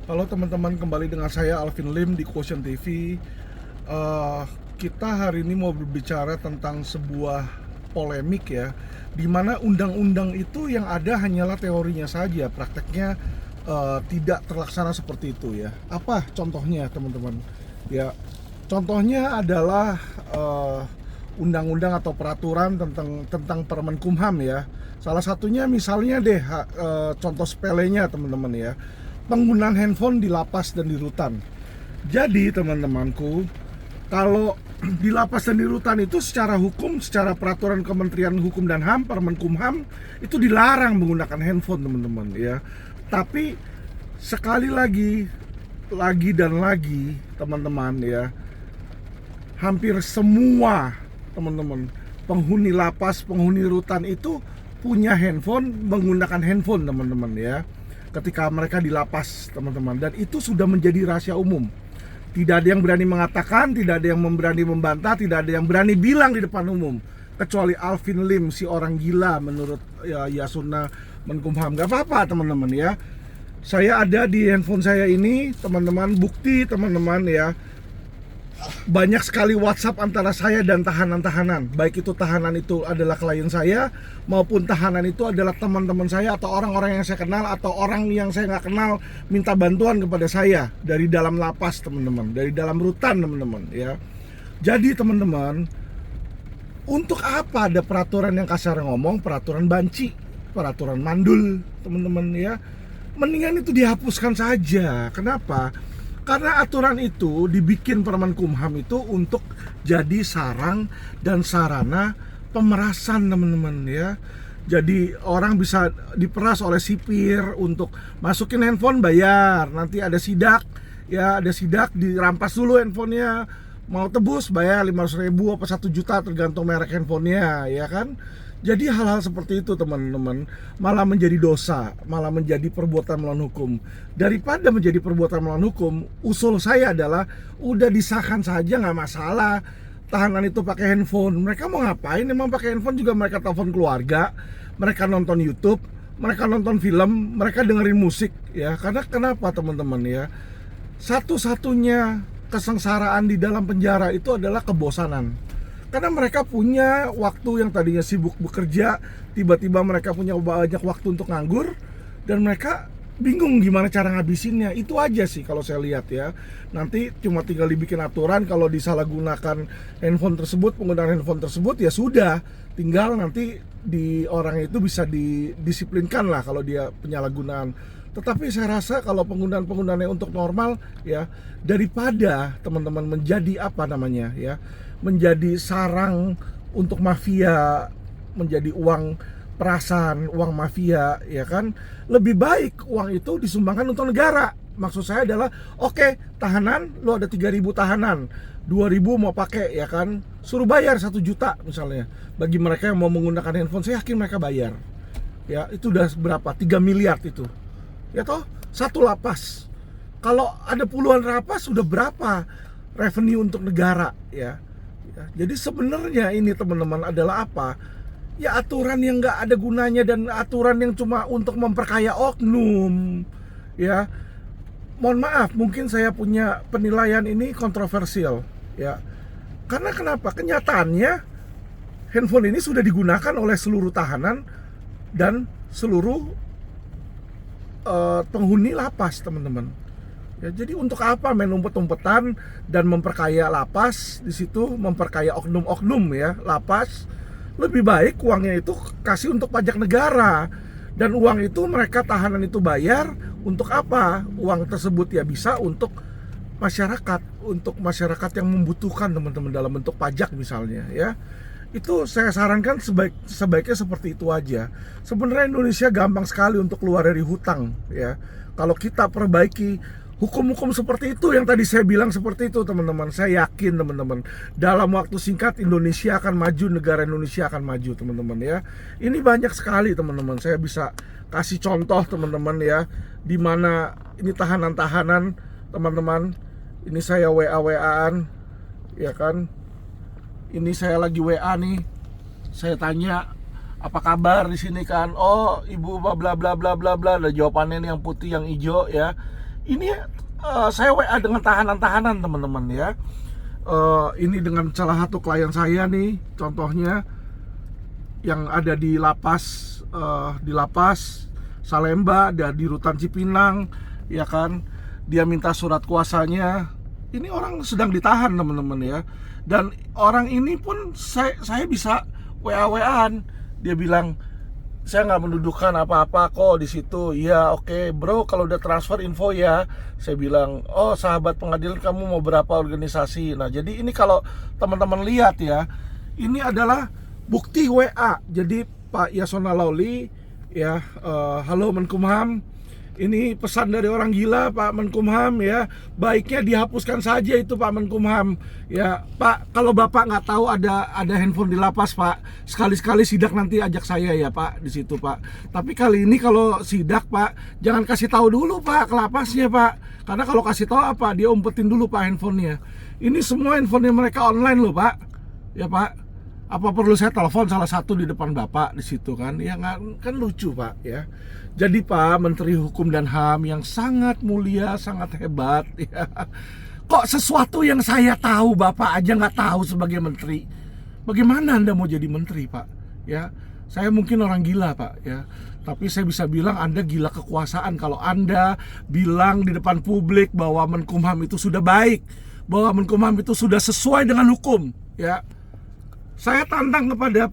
Halo teman-teman, kembali dengan saya Alvin Lim di Quotient TV. Kita hari ini mau berbicara tentang sebuah polemik ya, di mana undang-undang itu yang ada hanyalah teorinya saja, prakteknya tidak terlaksana seperti itu ya. Apa contohnya teman-teman? Ya, contohnya adalah undang-undang atau peraturan tentang Permenkumham ya. Salah satunya misalnya deh, contoh sepelenya teman-teman ya, penggunaan handphone di lapas dan di rutan. Jadi teman-temanku, kalau di lapas dan di rutan itu secara hukum, secara peraturan Kementerian Hukum dan HAM, Permenkumham, itu dilarang menggunakan handphone teman-teman ya. Tapi sekali lagi dan lagi teman-teman ya, hampir semua teman-teman penghuni lapas, penghuni rutan itu punya handphone, menggunakan handphone teman-teman ya, ketika mereka di lapas teman-teman, dan itu sudah menjadi rahasia umum. Tidak ada yang berani mengatakan, tidak ada yang berani membantah, tidak ada yang berani bilang di depan umum, kecuali Alvin Lim, si orang gila menurut ya, Yasuna Menkumham. Gak apa-apa teman-teman ya, saya ada di handphone saya ini teman-teman, bukti teman-teman ya, banyak sekali WhatsApp antara saya dan tahanan-tahanan. Baik itu tahanan itu adalah klien saya, maupun tahanan itu adalah teman-teman saya atau orang-orang yang saya kenal, atau orang yang saya nggak kenal minta bantuan kepada saya dari dalam lapas teman-teman, dari dalam rutan teman-teman ya. Jadi teman-teman, untuk apa ada peraturan yang kasar ngomong, peraturan banci, peraturan mandul teman-teman ya. Mendingan itu dihapuskan saja. Kenapa? Karena aturan itu dibikin Permenkumham itu untuk jadi sarang dan sarana pemerasan teman-teman ya. Jadi orang bisa diperas oleh sipir untuk masukin handphone bayar, nanti ada sidak ya, ada sidak, dirampas dulu handphonenya, mau tebus bayar 500.000 apa 1 juta tergantung merek handphonenya ya kan. Jadi hal-hal seperti itu teman-teman malah menjadi dosa, malah menjadi perbuatan melawan hukum. Daripada menjadi perbuatan melawan hukum, usul saya adalah udah disahkan saja, nggak masalah tahanan itu pakai handphone. Mereka mau ngapain? Emang pakai handphone juga mereka telepon keluarga, mereka nonton YouTube, mereka nonton film, mereka dengerin musik ya. Karena kenapa teman-teman ya? Satu-satunya kesengsaraan di dalam penjara itu adalah kebosanan. Karena mereka punya waktu yang tadinya sibuk bekerja, tiba-tiba mereka punya banyak waktu untuk nganggur, dan mereka bingung gimana cara ngabisinnya. Itu aja sih kalau saya lihat ya. Nanti cuma tinggal dibikin aturan, kalau disalahgunakan handphone tersebut, penggunaan handphone tersebut ya sudah, tinggal nanti di orang itu bisa didisiplinkan lah kalau dia penyalahgunaan. Tetapi saya rasa kalau penggunaannya untuk normal ya, daripada teman-teman menjadi apa namanya ya, menjadi sarang untuk mafia, menjadi uang perasan, uang mafia ya kan, lebih baik uang itu disumbangkan untuk negara. Maksud saya adalah, oke, tahanan, lo ada 3.000 tahanan, 2.000 mau pakai ya kan, suruh bayar 1 juta misalnya. Bagi mereka yang mau menggunakan handphone, saya yakin mereka bayar ya. Itu udah berapa? 3 miliar itu ya toh, satu lapas. Kalau ada puluhan lapas, sudah berapa revenue untuk negara ya. Jadi sebenarnya ini teman-teman adalah apa? Ya aturan yang nggak ada gunanya, dan aturan yang cuma untuk memperkaya oknum ya. Mohon maaf, mungkin saya punya penilaian ini kontroversial ya. Karena kenapa? Kenyataannya handphone ini sudah digunakan oleh seluruh tahanan dan seluruh penghuni lapas teman-teman. Ya, jadi untuk apa main umpet-umpetan dan memperkaya lapas di situ, memperkaya oknum-oknum ya lapas? Lebih baik uangnya itu kasih untuk pajak negara, dan uang itu mereka tahanan itu bayar untuk apa? Uang tersebut ya bisa untuk masyarakat yang membutuhkan teman-teman, dalam bentuk pajak misalnya ya. Itu saya sarankan sebaiknya seperti itu aja. Sebenarnya Indonesia gampang sekali untuk keluar dari hutang ya. Kalau kita perbaiki hukum-hukum seperti itu yang tadi saya bilang seperti itu teman-teman, saya yakin teman-teman, dalam waktu singkat Indonesia akan maju, negara Indonesia akan maju teman-teman ya. Ini banyak sekali teman-teman, saya bisa kasih contoh teman-teman ya, dimana ini tahanan-tahanan teman-teman. Ini saya WA-WA-an ya kan. Ini saya lagi WA nih, saya tanya apa kabar di sini kan. Oh, ibu bla bla bla bla bla, ada jawabannya nih yang putih yang hijau ya. Ini saya WA dengan tahanan-tahanan teman-teman ya. Ini dengan salah satu klien saya nih, contohnya yang ada di lapas Salemba, ada di Rutan Cipinang, ya kan. Dia minta surat kuasanya. Ini orang sedang ditahan teman-teman ya. Dan orang ini pun saya bisa WA-WAan. Dia bilang, saya nggak mendudukan apa-apa kok di situ. Iya, oke, bro, kalau udah transfer info ya. Saya bilang, oh sahabat pengadilan, kamu mau berapa organisasi? Nah, jadi ini kalau teman-teman lihat ya, ini adalah bukti WA. Jadi Pak Yasona Lawli ya, halo Menkumham, ini pesan dari orang gila Pak Menkumham ya, baiknya dihapuskan saja itu Pak Menkumham ya. Pak, kalau Bapak nggak tahu ada handphone di lapas Pak, sekali-sekali sidak nanti ajak saya ya Pak di situ Pak. Tapi kali ini kalau sidak Pak, jangan kasih tahu dulu Pak ke lapasnya Pak, karena kalau kasih tahu apa, dia umpetin dulu Pak handphonenya. Ini semua handphonenya mereka online loh Pak ya Pak. Apa perlu saya telepon salah satu di depan Bapak di situ kan? Ya nggak, kan lucu Pak ya. Jadi Pak Menteri Hukum dan HAM yang sangat mulia, sangat hebat ya. Kok sesuatu yang saya tahu Bapak aja nggak tahu sebagai menteri? Bagaimana Anda mau jadi menteri Pak? Ya, saya mungkin orang gila Pak ya. Tapi saya bisa bilang Anda gila kekuasaan kalau Anda bilang di depan publik bahwa Menkumham itu sudah baik, bahwa Menkumham itu sudah sesuai dengan hukum ya. Saya tantang kepada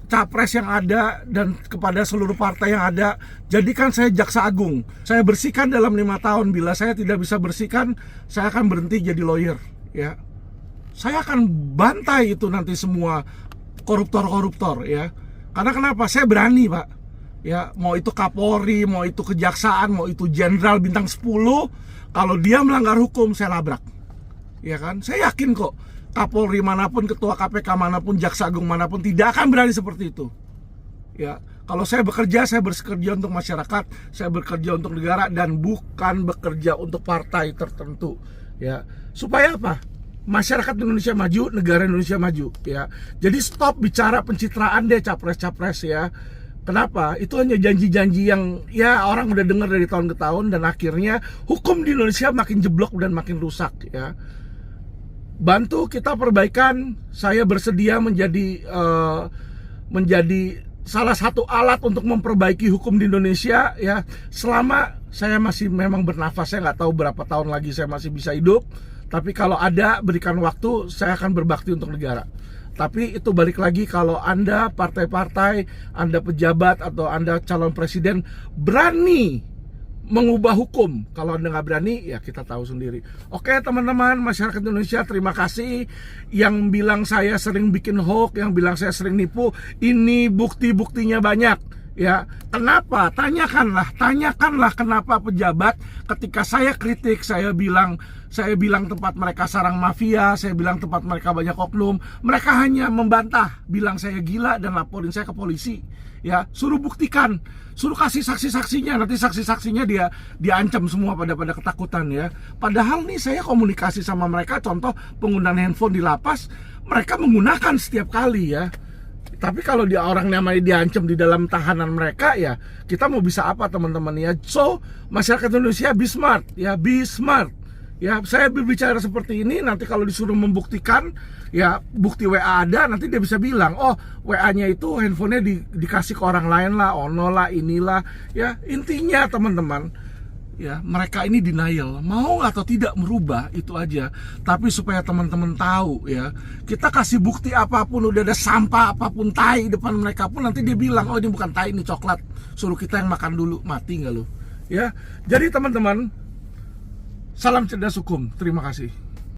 capres yang ada dan kepada seluruh partai yang ada, jadikan saya jaksa agung. Saya bersihkan dalam 5 tahun. Bila saya tidak bisa bersihkan, saya akan berhenti jadi lawyer ya. Saya akan bantai itu nanti semua koruptor-koruptor ya. Karena kenapa? Saya berani Pak ya, mau itu Kapolri, mau itu kejaksaan, mau itu jenderal bintang 10, kalau dia melanggar hukum saya labrak ya kan. Saya yakin kok Kapolri manapun, ketua KPK manapun, jaksa agung manapun tidak akan berani seperti itu ya. Kalau saya bekerja untuk masyarakat, saya bekerja untuk negara dan bukan bekerja untuk partai tertentu ya. Supaya apa? Masyarakat Indonesia maju, negara Indonesia maju ya. Jadi stop bicara pencitraan deh capres-capres ya. Kenapa? Itu hanya janji-janji yang ya orang udah dengar dari tahun ke tahun, dan akhirnya hukum di Indonesia makin jeblok dan makin rusak ya. Bantu kita perbaikan. Saya bersedia menjadi salah satu alat untuk memperbaiki hukum di Indonesia ya. Selama saya masih memang bernafas, saya nggak tahu berapa tahun lagi saya masih bisa hidup. Tapi kalau ada, berikan waktu, saya akan berbakti untuk negara. Tapi itu balik lagi, kalau Anda partai-partai, Anda pejabat atau Anda calon presiden berani mengubah hukum. Kalau Anda nggak berani, ya kita tahu sendiri. Oke teman-teman, masyarakat Indonesia, terima kasih. Yang bilang saya sering bikin hoax, yang bilang saya sering nipu, ini bukti-buktinya banyak ya. Kenapa? Tanyakanlah kenapa pejabat ketika saya kritik, saya bilang tempat mereka sarang mafia, saya bilang tempat mereka banyak oknum, mereka hanya membantah, bilang saya gila dan laporin saya ke polisi ya. Suruh buktikan, suruh kasih saksi-saksinya, nanti saksi-saksinya dia diancam semua pada ketakutan ya. Padahal nih saya komunikasi sama mereka, contoh penggunaan handphone di lapas, mereka menggunakan setiap kali ya. Tapi kalau dia orang namanya diancam di dalam tahanan mereka, ya kita mau bisa apa teman-teman ya. So masyarakat Indonesia be smart ya, be smart ya. Saya berbicara seperti ini, nanti kalau disuruh membuktikan ya, bukti WA ada, nanti dia bisa bilang, oh WA-nya itu handphonenya dikasih ke orang lain lah, ono lah, inilah ya. Intinya teman-teman ya, mereka ini denial, mau atau tidak merubah itu aja. Tapi supaya teman-teman tahu ya, kita kasih bukti apapun, udah ada sampah apapun, tai depan mereka pun, nanti dia bilang, oh ini bukan tai, ini coklat, suruh kita yang makan dulu. Mati nggak lu ya. Jadi teman-teman, salam cerdas hukum, terima kasih.